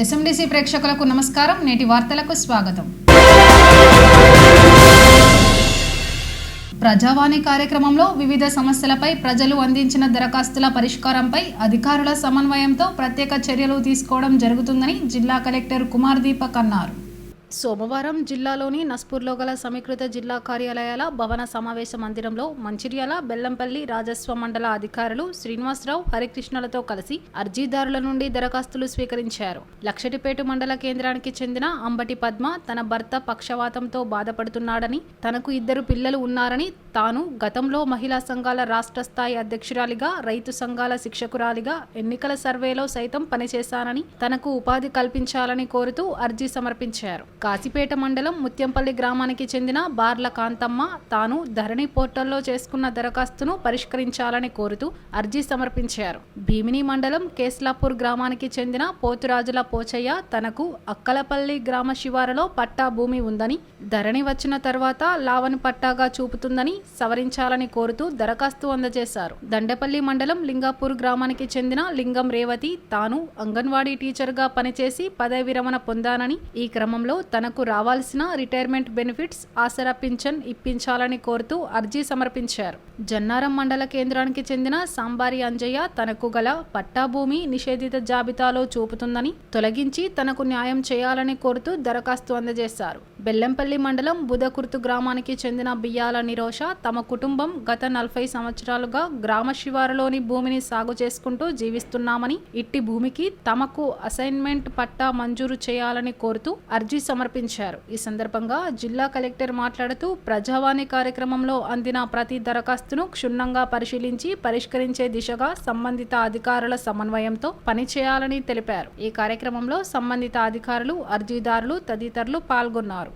ఎస్ఎండిసి ప్రేక్షకులకు నమస్కారం. నేటి వార్తలకు స్వాగతం. ప్రజావాణి కార్యక్రమంలో వివిధ సమస్యలపై ప్రజలు అందించిన దరఖాస్తుల పరిష్కారంపై అధికారుల సమన్వయంతో ప్రత్యేక చర్యలు తీసుకోవడం జరుగుతుందని జిల్లా కలెక్టర్ కుమార్ దీపక్ అన్నారు. సోమవారం జిల్లాలోని నస్పూర్లో గల సమీకృత జిల్లా కార్యాలయాల భవన సమావేశ మందిరంలో మంచిర్యాల, బెల్లంపల్లి రాజస్వ మండల అధికారులు శ్రీనివాసరావు, హరికృష్ణలతో కలిసి అర్జీదారుల నుండి దరఖాస్తులు స్వీకరించారు. లక్షటిపేట మండల కేంద్రానికి చెందిన అంబటి పద్మ తన భర్త పక్షవాతంతో బాధపడుతున్నాడని, తనకు 2 పిల్లలు ఉన్నారని, తాను గతంలో మహిళా సంఘాల రాష్ట్ర స్థాయి అధ్యక్షురాలిగా, రైతు సంఘాల శిక్షకురాలిగా, ఎన్నికల సర్వేలో సైతం పనిచేశానని, తనకు ఉపాధి కల్పించాలని కోరుతూ అర్జీ సమర్పించారు. కాశీపేట మండలం ముత్యంపల్లి గ్రామానికి చెందిన బార్ల కాంతమ్మ తాను ధరణి పోర్టల్లో చేసుకున్న దరఖాస్తును పరిష్కరించాలని కోరుతూ అర్జీ సమర్పించారు. భీమిని మండలం కేస్లాపూర్ గ్రామానికి చెందిన పోతురాజుల పోచయ్య తనకు అక్కలపల్లి గ్రామ శివారులో పట్టా భూమి ఉందని, ధరణి వచ్చిన తర్వాత లావణి పట్టాగా చూపుతుందని సవరించాలని కోరుతూ దరఖాస్తు అందజేశారు. దండపల్లి మండలం లింగాపూర్ గ్రామానికి చెందిన లింగం రేవతి తాను అంగన్వాడీ టీచర్గా పనిచేసి పదవి విరమణ పొందానని, ఈ క్రమంలో తనకు రావాల్సిన రిటైర్మెంట్ బెనిఫిట్స్, ఆసరా పింఛన్ ఇప్పించాలని కోరుతూ అర్జీ సమర్పించారు. జన్నారం మండల కేంద్రానికి చెందిన సాంబారి అంజయ్య తనకు గల పట్టా భూమి నిషేధిత జాబితాలో చూపుతుందని, తొలగించి తనకు న్యాయం చేయాలని కోరుతూ దరఖాస్తు అందజేశారు. బెల్లంపల్లి మండలం బుధకుర్తు గ్రామానికి చెందిన బియ్యాల నిరోష తమ కుటుంబం గత 40 సంవత్సరాలుగా గ్రామ శివారులోని భూమిని సాగు చేసుకుంటూ జీవిస్తున్నామని, ఇట్టి భూమికి తమకు అసైన్మెంట్ పట్టా మంజూరు చేయాలని కోరుతూ అర్జీ సమర్పించారు. ఈ సందర్భంగా జిల్లా కలెక్టర్ మాట్లాడుతూ ప్రజావాణి కార్యక్రమంలో అందిన ప్రతి దరఖాస్తును క్షుణ్ణంగా పరిశీలించి పరిష్కరించే దిశగా సంబంధిత అధికారుల సమన్వయంతో పనిచేయాలని తెలిపారు. ఈ కార్యక్రమంలో సంబంధిత అధికారులు, అర్జీదారులు తదితరులు పాల్గొన్నారు.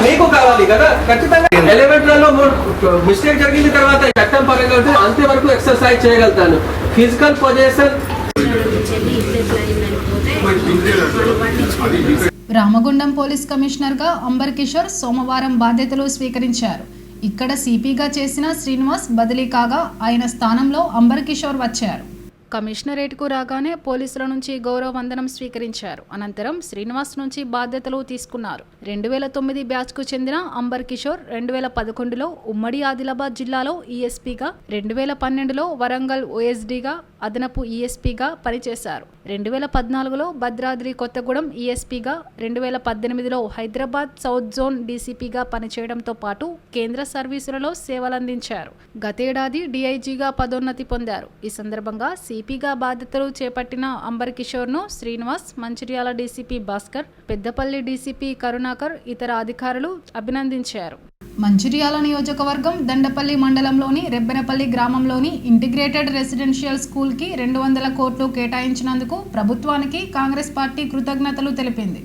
మీకు కావాలి కదా ఖచ్చితంగా. ఎలిమెంట్లలో మిస్టేక్ జరిగిన తర్వాత చట్టం పరంగా అంతవరకు ఎక్సర్సైజ్ చేయగలుగుతాను. Physical position. రామగుండం పోలీస్ కమిషనర్గా అంబర్ కిషోర్ సోమవారం బాధ్యతలు స్వీకరించారు. ఇక్కడ సిపిగా చేసిన శ్రీనివాస్ బదిలీ కాగా ఆయన స్థానంలో అంబర్ కిషోర్ వచ్చారు. కమిషనరేట్కు రాగానే పోలీసుల నుంచి గౌరవ వందనం స్వీకరించారు. అనంతరం శ్రీనివాస్ నుంచి బాధ్యతలు తీసుకున్నారు. 2009 బ్యాచ్కు చెందిన అంబర్ కిషోర్ 2011లో ఉమ్మడి ఆదిలాబాద్ జిల్లాలో ఈఎస్పీగా, 2012లో వరంగల్ ఓఎస్డీగా, అదనపు ఈఎస్పీగా పనిచేశారు. 2014లో భద్రాద్రి కొత్తగూడెం ఈఎస్పీగా, 2018లో హైదరాబాద్ సౌత్ జోన్ డీసీపీగా పనిచేయడంతో పాటు కేంద్ర సర్వీసులలో సేవలందించారు. గతేడాది డీఐజీగా పదోన్నతి పొందారు. ఈ సందర్భంగా సిపిగా బాధ్యతలు చేపట్టిన అంబర్ కిషోర్ను శ్రీనివాస్, మంచిర్యాల డీసీపీ భాస్కర్, పెద్దపల్లి డీసీపీ కరుణాకర్, ఇతర అధికారులు అభినందించారు. మంచిర్యాల నియోజకవర్గం దండపల్లి మండలంలోని రెబ్బెనపల్లి గ్రామంలోని ఇంటిగ్రేటెడ్ రెసిడెన్షియల్ స్కూల్కి 200 కోట్లు కేటాయించినందుకు ప్రభుత్వానికి కాంగ్రెస్ పార్టీ కృతజ్ఞతలు తెలిపింది.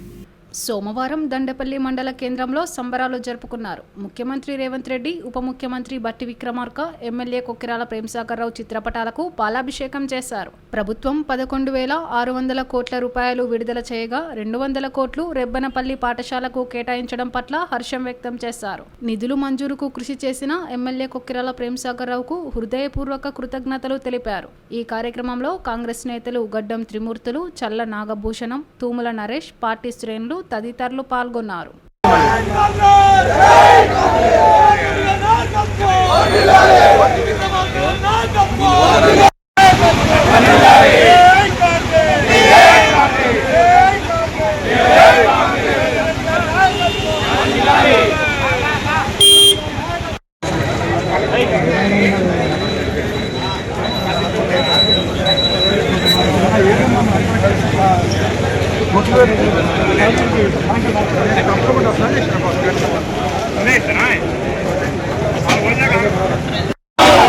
సోమవారం దండపల్లి మండల కేంద్రంలో సంబరాలు జరుపుకున్నారు. ముఖ్యమంత్రి రేవంత్ రెడ్డి, ఉప ముఖ్యమంత్రి బట్టి విక్రమార్క, ఎమ్మెల్యే కొక్కిరాల ప్రేమసాగర్ రావు చిత్రపటాలకు పాలాభిషేకం చేశారు. ప్రభుత్వం 11,600 కోట్ల రూపాయలు విడుదల చేయగా 200 కోట్లు రెబ్బెనపల్లి పాఠశాలకు కేటాయించడం పట్ల హర్షం వ్యక్తం చేశారు. నిధులు మంజూరుకు కృషి చేసిన ఎమ్మెల్యే కొక్కిరాల ప్రేమసాగర్ రావుకు హృదయపూర్వక కృతజ్ఞతలు తెలిపారు. ఈ కార్యక్రమంలో కాంగ్రెస్ నేతలు గడ్డం త్రిమూర్తులు, చల్ల నాగభూషణం, తూముల నరేష్, పార్టీ శ్రేణులు తదితరులు పాల్గొన్నారు.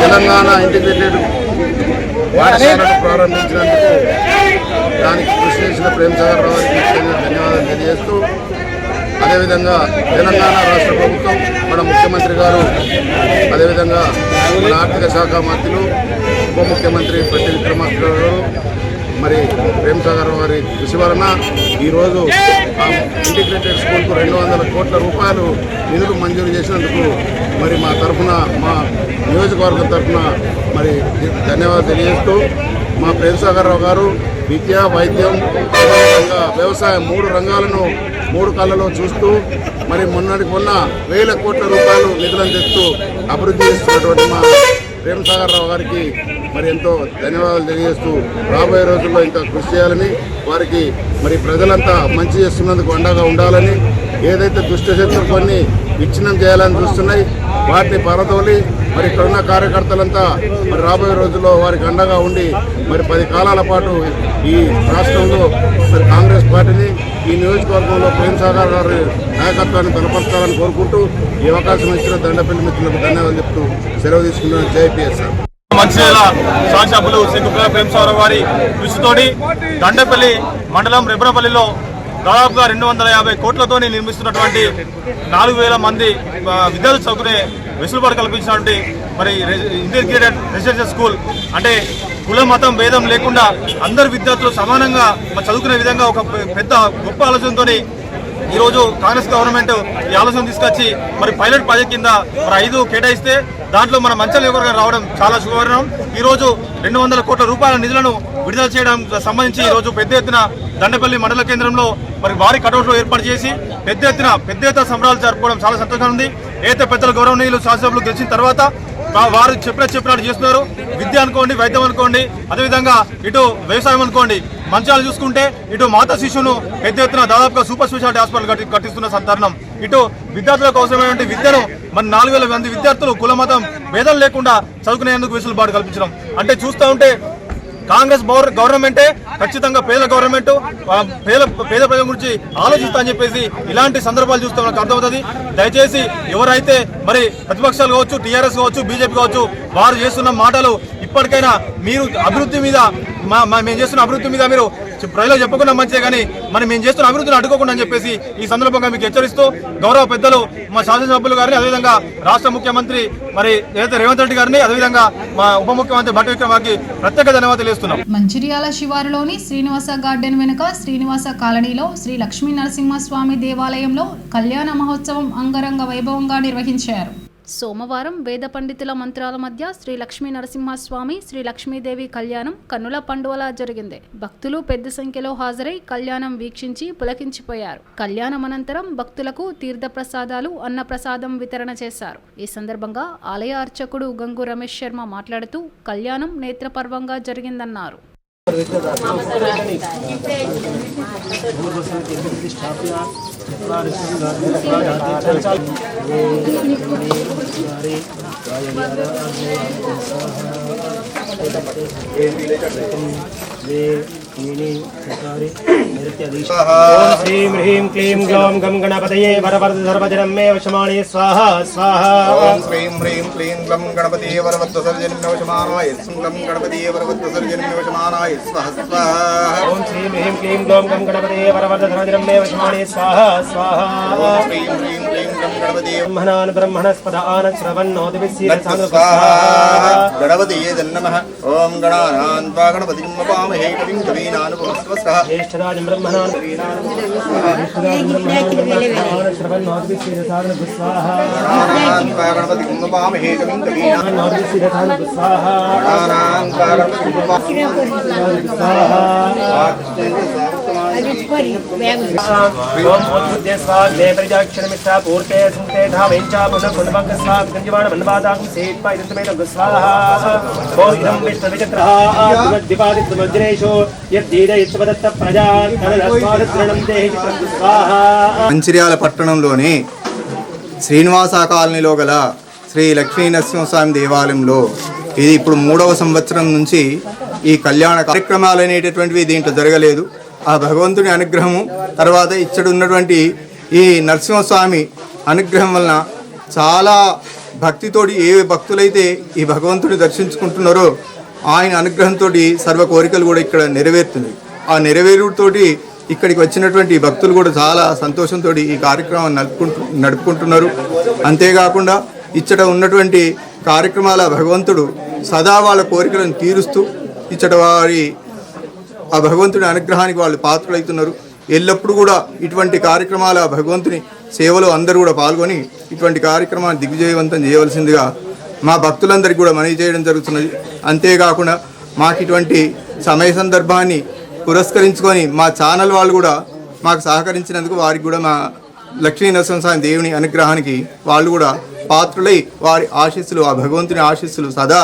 తెలంగాణ ఇంటిగ్రేటెడ్ పాఠశాలను ప్రారంభించినందుకు దానికి కృషి చేసిన ప్రేమసాగర్ రావు గారికి ధన్యవాదాలు తెలియజేస్తూ, అదేవిధంగా తెలంగాణ రాష్ట్ర ప్రభుత్వం, మన ముఖ్యమంత్రి గారు, అదేవిధంగా మన ఆర్థిక శాఖ మంత్రులు, ఉప ముఖ్యమంత్రి బట్టి విక్రమార్క గారు, మరి ప్రేమ్ సాగర్ వారి కృషి వలన ఈరోజు ఇంటిగ్రేటెడ్ స్కూల్కు 200 కోట్ల రూపాయలు నిధులు మంజూరు చేసినందుకు మరి మా తరఫున మా నియోజకవర్గం తరఫున మరి ధన్యవాదాలు తెలియజేస్తూ మా ప్రేమ్ సాగర్ రావు గారు విద్య, వైద్యం, వ్యవసాయం 3 రంగాలను 3 కళ్ళలో చూస్తూ మరి మొన్నటికి మొన్న 1000 కోట్ల రూపాయలు నిధులను తెస్తూ అభివృద్ధి చేస్తున్నటువంటి మా ప్రేమ్ సాగర్ రావు గారికి మరి ఎంతో ధన్యవాదాలు తెలియజేస్తూ రాబోయే రోజుల్లో ఇంకా కృషి చేయాలని, వారికి మరి ప్రజలంతా మంచి చేస్తున్నందుకు అండగా ఉండాలని, ఏదైతే దుష్టశక్తులు కొన్ని విచ్ఛిన్నం చేయాలని చూస్తున్నాయి వాటిని పారదోలి మరి ఇక్కడున్న కార్యకర్తలంతా మరి రాబోయే రోజుల్లో వారికి అండగా ఉండి మరి 10 కాలాల పాటు ఈ రాష్ట్రంలో మరి కాంగ్రెస్ పార్టీని ఈ నియోజకవర్గంలో ప్రేమ్ సాగర్ గారి నాయకత్వాన్ని బలపరచాలని కోరుకుంటూ ఈ అవకాశం ఇచ్చిన దండపల్లి మిత్రులకు ధన్యవాదాలు చెప్తూ సెలవు తీసుకుంటున్నాను. జైపీఎస్ఆర్. మంచిర్యాల శాసనసభ్యులు శ్రీ కుప్పల ప్రేమ్ సాగర్ వారి కృషితోటి దండపల్లి మండలం రెబ్బనపల్లిలో దాదాపుగా 250 కోట్లతో నిర్మిస్తున్నటువంటి 4000 మంది విద్యార్థులు చదువుకునే వెసులుబాటు కల్పించినటువంటి మరి ఇంటిగ్రేటెడ్ రెసిడెన్షియల్ స్కూల్ అంటే కుల మతం భేదం లేకుండా అందరు విద్యార్థులు సమానంగా చదువుకునే విధంగా ఒక పెద్ద గొప్ప ఆలోచనతో ఈరోజు కాంగ్రెస్ గవర్నమెంట్ ఈ ఆలోచన తీసుకొచ్చి మరి పైలట్ ప్రాజెక్ట్ కింద మరి 5 కేటాయిస్తే దాంట్లో మన మంచి నియోజకవర్గం రావడం చాలా శుభవరణం. ఈరోజు 200 కోట్ల రూపాయల నిధులను విడుదల చేయడం సంబంధించి ఈరోజు పెద్ద ఎత్తున దండపల్లి మండల కేంద్రంలో మరి భారీ కటౌట్లు ఏర్పాటు చేసి పెద్ద ఎత్తున సంబరాలు జరుపుకోవడం చాలా సంతోషంగా ఉంది. ఏదైతే పెద్దల గౌరవనీయులు శాసనసభ్యులు గెలిచిన తర్వాత వారు చెప్పినట్టు చేస్తున్నారు. విద్య అనుకోండి, వైద్యం అనుకోండి, అదేవిధంగా ఇటు వ్యవసాయం అనుకోండి, మంచాలు చూసుకుంటే ఇటు మాతా శిశువును పెద్ద ఎత్తున దాదాపుగా సూపర్ స్పెషాలిటీ హాస్పిటల్ కట్టిస్తున్న తరుణం. ఇటు విద్యార్థులకు అవసరమైనటువంటి విద్యను మన 4000 మంది విద్యార్థులు కుల మతం భేదం లేకుండా చదువుకునేందుకు వెసులుబాటు కల్పించడం అంటే చూస్తూ ఉంటే కాంగ్రెస్ గవర్నమెంటే ఖచ్చితంగా పేద గవర్నమెంట్ పేద ప్రజల గురించి ఆలోచిస్తా అని చెప్పేసి ఇలాంటి సందర్భాలు చూస్తే మనకు అర్థమవుతుంది. దయచేసి ఎవరైతే మరి ప్రతిపక్షాలు కావచ్చు, టీఆర్ఎస్ కావచ్చు, బీజేపీ కావచ్చు, వారు చేస్తున్న మాటలు ఇప్పటికైనా మీరు అభివృద్ధి మీద మేము చేస్తున్న అభివృద్ధి మీద మీరు ప్రజలకు చెప్పకుండా మంచిదే కానీ మరి మేము చేస్తున్న అభివృద్ధిని అడ్డుకోకుండా అని చెప్పేసి ఈ సందర్భంగా మీకు హెచ్చరిస్తూ గౌరవ పెద్దలు మా శాసనసభ్యులు గారిని, అదేవిధంగా రాష్ట్ర ముఖ్యమంత్రి మరి ఏదైతే రేవంత్ రెడ్డి గారిని, అదేవిధంగా మా ఉప ముఖ్యమంత్రి భట్టి విక్రమార్కి ప్రత్యేక ధన్యవాదాలు తెలుస్తున్నాం. మంచిర్యాల శివారులోని శ్రీనివాస గార్డెన్ వెనుక శ్రీనివాస కాలనీలో శ్రీ లక్ష్మీ నరసింహస్వామి దేవాలయంలో కళ్యాణ మహోత్సవం అంగరంగ వైభవంగా నిర్వహించారు. సోమవారం వేద పండితుల మంత్రాల మధ్య శ్రీ లక్ష్మీ నరసింహస్వామి, శ్రీ లక్ష్మీదేవి కళ్యాణం కన్నుల పండువలా జరిగింది. భక్తులు పెద్ద సంఖ్యలో హాజరై కళ్యాణం వీక్షించి పులకించిపోయారు. కళ్యాణం అనంతరం భక్తులకు తీర్థప్రసాదాలు, అన్నప్రసాదం వితరణ చేశారు. ఈ సందర్భంగా ఆలయ అర్చకుడు గంగు రమేష్ శర్మ మాట్లాడుతూ కళ్యాణం నేత్రపర్వంగా జరిగిందన్నారు. श्रीं ह्रीं क्लीं ग्लौं गं गणपतये वरवरद सर्वजनं मे वशमाने स्वाहा स्वाहा. ओम श्रीं ह्रीं क्लीं ग्लौं गणपतये वरवरद सर्वजनं मे वशमानाय ग्लौं गणपतये वरवरद सर्वजनं मे वशमानाय स्वाहा स्वाहा. ओम श्रीं ह्रीं क्लीं ग्लौं गं गणपतये वरवरद सर्वजनं मे वशमाने स्वाहा स्वाहा. ओम श्रीं ह्रीं क्लीं ग्लौं गणपतये ब्रह्मणान् ब्रह्मणस्पदान् श्रवन्नोदिभिः गणपतये नमः. ओम गणानान् त्वा गणपतिं नमामहे कविं कवीनानुपमस्वः. ज्येष्ठराजं ब्रह्मणान् श्रवन्नोदिभिः स्वाहा. गणानान् त्वा गणपतिं नमामहे कविं कवीनानुपमस्वः. गणानान् त्वा गणपतिं नमामहे स्वाहा. पूर्ते सुते धामेचा पुनः पुनभंग स्वाहा गंजवाण मनवादां सेत्पा इदमेन स्वाहा. बोधं विष्णुविचक्रः आत्मद्विपादित्वज्रेषो यद्दीद इत्वदत्त प्रजा तनस्वादत्रणं देहि स्वाहा. మంచిర్యాల పట్టణంలోని శ్రీనివాస కాలనీలో గల శ్రీ లక్ష్మీ నరసింహస్వామి దేవాలయంలో ఇది ఇప్పుడు 3వ సంవత్సరం నుంచి ఈ కళ్యాణ కార్యక్రమాలు అనేటటువంటివి దీంట్లో జరగలేదు. ఆ భగవంతుని అనుగ్రహము తర్వాత ఇక్కడ ఉన్నటువంటి ఈ నరసింహస్వామి అనుగ్రహం వలన చాలా భక్తితోటి ఏ భక్తులైతే ఈ భగవంతుని దర్శించుకుంటున్నారో ఆయన అనుగ్రహంతో సర్వ కోరికలు కూడా ఇక్కడ నెరవేరుతుంది. ఆ నెరవేరుతోటి ఇక్కడికి వచ్చినటువంటి భక్తులు కూడా చాలా సంతోషంతో ఈ కార్యక్రమం నడుపుకుంటున్నారు. అంతేకాకుండా ఇచ్చట ఉన్నటువంటి కార్యక్రమాల భగవంతుడు సదా వాళ్ళ కోరికలను తీరుస్తూ ఇచ్చట వారి ఆ భగవంతుడి అనుగ్రహానికి వాళ్ళు పాత్రలవుతున్నారు. ఎల్లప్పుడూ కూడా ఇటువంటి కార్యక్రమాలు ఆ భగవంతుని సేవలో అందరూ కూడా పాల్గొని ఇటువంటి కార్యక్రమాన్ని దిగ్విజయవంతం చేయవలసిందిగా మా భక్తులందరికీ కూడా మనవి చేయడం జరుగుతున్నది. అంతేకాకుండా మాకు ఇటువంటి సమయ సందర్భాన్ని పురస్కరించుకొని మా ఛానల్ వాళ్ళు కూడా మాకు సహకరించినందుకు వారికి కూడా మా లక్ష్మీ నరసింహస్వామి దేవుని అనుగ్రహానికి వాళ్ళు కూడా పాత్రులై వారి ఆశీస్సులు, ఆ భగవంతుని ఆశీస్సులు సదా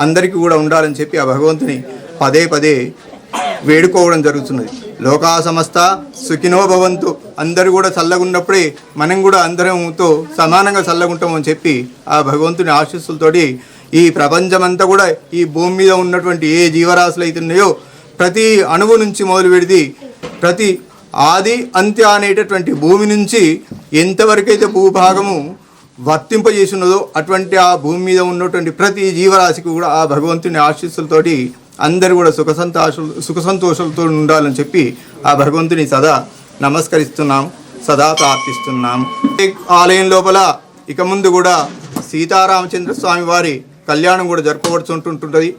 అందరికీ కూడా ఉండాలని చెప్పి ఆ భగవంతుని పదే పదే వేడుకోవడం జరుగుతున్నది. లోకా సమస్త సుఖినో భవంతు, అందరూ కూడా చల్లగున్నప్పుడే మనం కూడా అందరంతో సమానంగా చల్లగుంటామని చెప్పి ఆ భగవంతుని ఆశీస్సులతోటి ఈ ప్రపంచమంతా కూడా ఈ భూమి మీద ఉన్నటువంటి ఏ జీవరాశులు అయితే ఉన్నాయో ప్రతి అణువు నుంచి మొదలు పెడితే ప్రతి ఆది అంత్య అనేటటువంటి భూమి నుంచి ఎంతవరకైతే భూభాగము వర్తింపజేసినదో అటువంటి ఆ భూమి మీద ఉన్నటువంటి ప్రతి జీవరాశికి కూడా ఆ భగవంతుని ఆశీస్సులతోటి అందరూ కూడా సుఖ సంతోషాలతో ఉండాలని చెప్పి ఆ భగవంతుని సదా నమస్కరిస్తున్నాం, సదా ప్రార్థిస్తున్నాం. ఆలయం లోపల ఇక ముందు కూడా సీతారామచంద్ర స్వామి వారి కళ్యాణం కూడా జరుపబడుతుంటుంటుంది.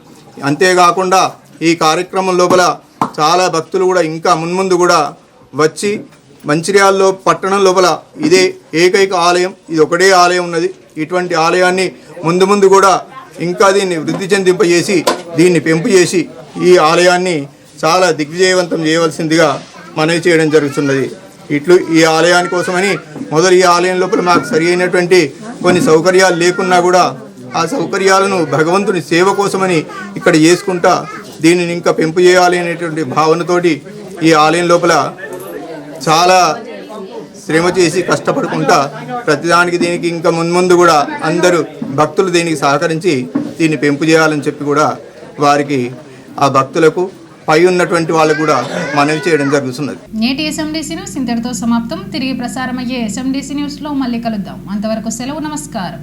అంతేకాకుండా ఈ కార్యక్రమం లోపల చాలా భక్తులు కూడా ఇంకా మున్ముందు కూడా వచ్చి మంచిర్యాలలో పట్టణం లోపల ఇదే ఏకైక ఆలయం, ఇది ఒకటే ఆలయం ఉన్నది. ఇటువంటి ఆలయాన్ని ముందు ముందు కూడా ఇంకా దీన్ని వృద్ధి చెందింపజేసి దీన్ని పెంపు చేసి ఈ ఆలయాన్ని చాలా దిగ్విజయవంతం చేయవలసిందిగా మనవి చేయడం జరుగుతున్నది. ఇట్లు ఈ ఆలయాని కోసమని మొదలు ఈ ఆలయం లోపల మాకు సరి అయినటువంటి కొన్ని సౌకర్యాలు లేకున్నా కూడా ఆ సౌకర్యాలను భగవంతుని సేవ కోసమని ఇక్కడ చేసుకుంటా దీనిని ఇంకా పెంపు చేయాలి అనేటువంటి భావనతోటి ఈ ఆలయం లోపల చాలా శ్రమ చేసి కష్టపడుకుంటా ప్రతిదానికి దీనికి ఇంకా మున్ముందు కూడా అందరూ భక్తులు దీనికి సహకరించి దీన్ని పెంపు చేయాలని చెప్పి కూడా వారికి ఆ భక్తులకు పై ఉన్నటువంటి వాళ్ళకు కూడా మనవి చేయడం జరుగుతున్నది. నేటి ఎస్ఎండిసి న్యూస్ ఇంతటితో సమాప్తం. తిరిగి ప్రసారమయ్యే ఎస్ఎండిసి న్యూస్లో మళ్ళీ కలుద్దాం. అంతవరకు సెలవు, నమస్కారం.